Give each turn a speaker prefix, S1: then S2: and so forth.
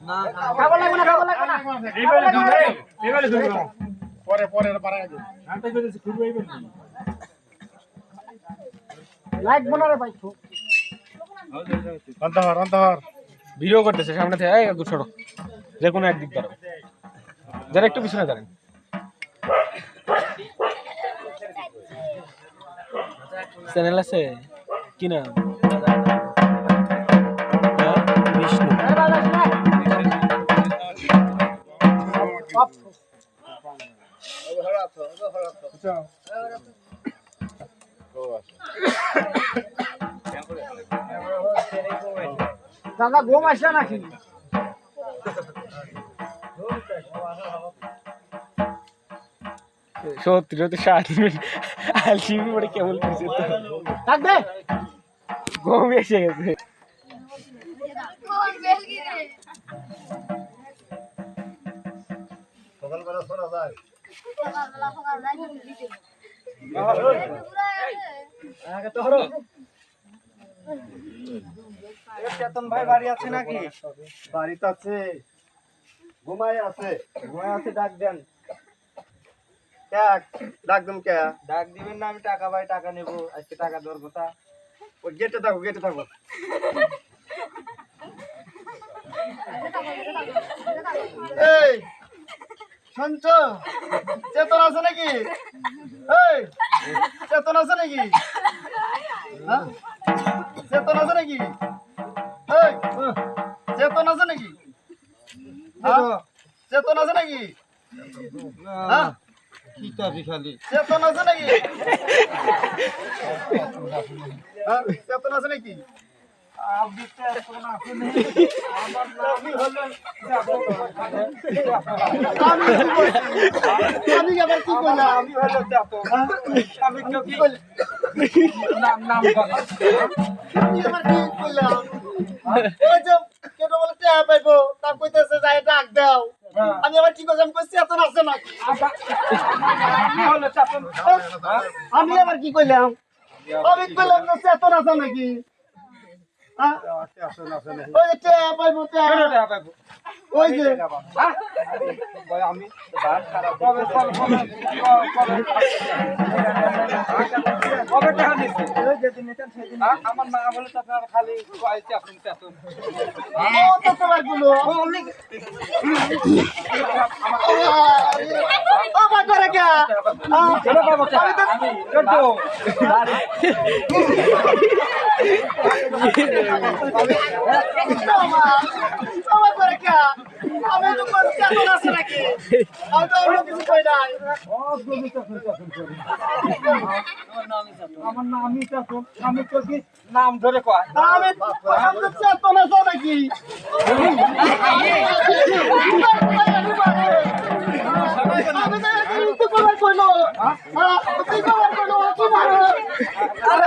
S1: না খাবার লাগবে না খাবার লাগবে না এইবারে ধরে এইবারে ধরে পরে পরে পারা আগে আনতে কইতেছি খুব এইবেন লাইক বনারে ভাই তো অন্তহর ভিডিও করতেছে সামনে থেকে এই একটু ছোড়ো যে কোনো একদিক ধরো যারা একটু পিছনে দাঁড়ান চ্যানেল আছে কি না বিষ্ণু দাদা ঘুম আসছে নাকি সত্যি সত্যি আলসিমি পরে কেবল করছে তো থাকবে ঘুম এসে গেছে সকালবেলা শোনা যায় চেতন ভাই বাড়ি আছে নাকি বাড়িতে আছে ঘুমায় আছে ডাক দেন ডাক দেন কে ডাক দিবেন না আমি টাকা ভাই টাকা নেব আজকে টাকা দেওয়ার কথা ওই গেটে থাকো এই শুনছ চেতন আছে নাকি এই চেতন আছে নাকি হ্যাঁ চেতন আছে নাকি এই চেতন আছে নাকি চেতন আছে নাকি হ্যাঁ চেতন আছে নাকি চেতন আছে নাকি আমি আবার কি করলাম আমি হলো আমি কি নাম আমি আবার কি করলাম ওই যে কেন বলে তে পাইবো তার কইতেছে যাই ডাক দাও আমি আবার কি করলাম কইছি এত আছে না আমি হলো চেতন আমি আবার কি কইলাম আমি কইলাম না চেতন আছে নাকি ওই যে পাইবো ওই যে আমি আমার নাম হলে তো আপনার খালি আমি তো চেতন আছে নাকি আমি তো অন্য কিছু কই নাই আমার নামই চেতন আমি তো কি নাম ধরে কয় আমি চেতন আছে নাকি আমি তো কবার কইলো তুই কবার কইলো কি মারো আরে